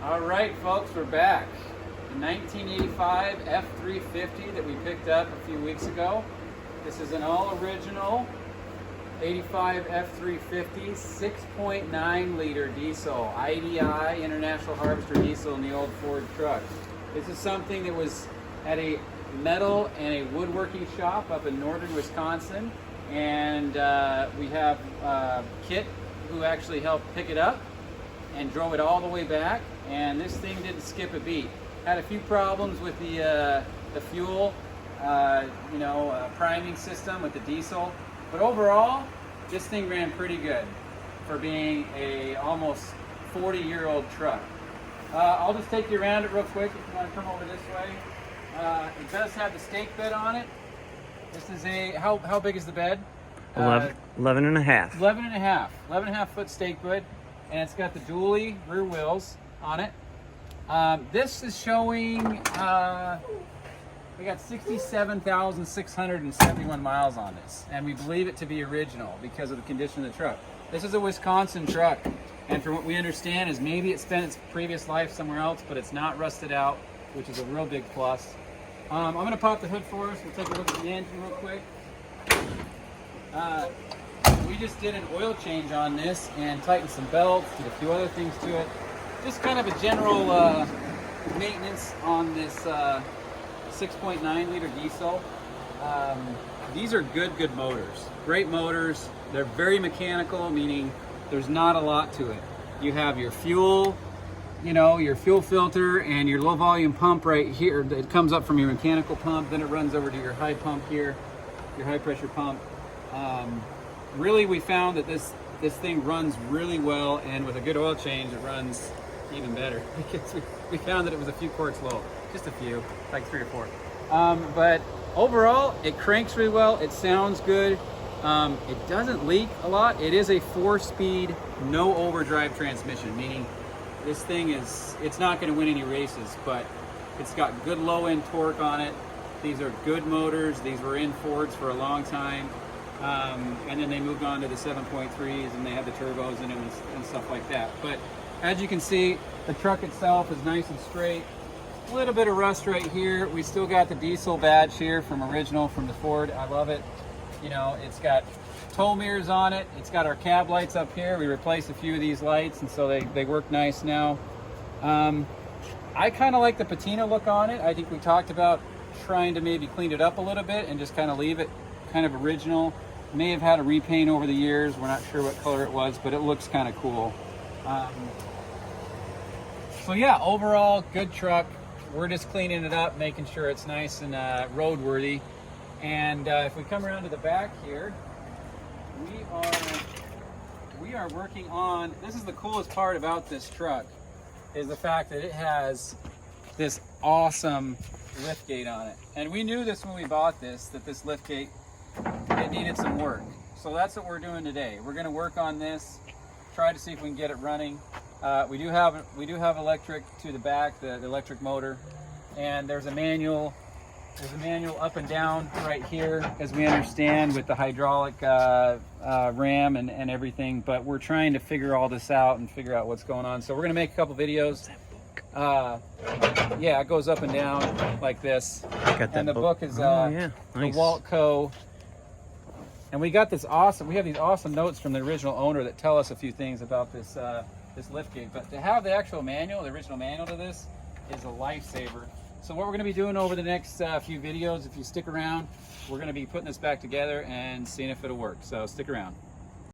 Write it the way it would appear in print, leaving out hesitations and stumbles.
All right, folks, we're back. The 1985 F350 that we picked up a few weeks ago. This is an all-original 85 F350 6.9 liter diesel, IDI, International Harvester diesel in the old Ford truck. This is something that was at a metal and a woodworking shop up in northern Wisconsin, and we have Kit who actually helped pick it up and drove it all the way back, and this thing didn't skip a beat. Had a few problems with the fuel, priming system with the diesel, but overall, this thing ran pretty good for being a almost 40-year-old truck. I'll just take you around it real quick if you want to come over this way. It does have the stake bed on it. This is a, how big is the bed? 11 and a half. 11 and a half foot stake bed, and it's got the dually rear wheels on it. This is showing, we got 67,671 miles on this, and we believe it to be original because of the condition of the truck. This is a Wisconsin truck, and from what we understand is maybe it spent its previous life somewhere else, but it's not rusted out, which is a real big plus. I'm going to pop the hood for us. We'll take a look at the engine real quick. We just did an oil change on this and tightened some belts, did a few other things to it. Just kind of a general maintenance on this 6.9 liter diesel. These are good motors. Great motors. They're very mechanical, meaning there's not a lot to it. You have your fuel, your fuel filter and your low volume pump right here. It comes up from your mechanical pump, then it runs over to your high pump here, your high pressure pump. Really, we found that this thing runs really well, and with a good oil change, it runs even better because we found that it was a few quarts low, just a few, like 3 or 4. But overall, it cranks really well. It sounds good. It doesn't leak a lot. It is a 4-speed, no overdrive transmission, meaning this thing it's not going to win any races, but it's got good low end torque on it. These are good motors. These were in Fords for a long time. And then they moved on to the 7.3s, and they have the turbos in it and stuff like that. But as you can see, the truck itself is nice and straight. A little bit of rust right here. We still got the diesel badge here from the Ford. I love it. It's got tow mirrors on it. It's got our cab lights up here. We replaced a few of these lights, and so they work nice now. I kind of like the patina look on it. I think we talked about trying to maybe clean it up a little bit and just kind of leave it kind of original. May have had a repaint over the years. We're not sure what color it was, but it looks kind of cool. So yeah, overall, good truck. We're just cleaning it up, making sure it's nice and roadworthy. And if we come around to the back here, we are working on, this is the coolest part about this truck, is the fact that it has this awesome lift gate on it. And we knew this when we bought this, that this lift gate, it needed some work. So that's what we're doing today. We're going to work on this, try to see if we can get it running. We do have electric to the back, the electric motor, and there's a manual up and down right here, as we understand, with the hydraulic ram and everything. But we're trying to figure all this out and figure out what's going on. So we're going to make a couple videos. Yeah, it goes up and down like this. And the book is nice. The Waltco. And we have these awesome notes from the original owner that tell us a few things about this lift gate. But to have the actual manual, the original manual to this, is a lifesaver. So what we're going to be doing over the next few videos, if you stick around, we're going to be putting this back together and seeing if it'll work. So stick around.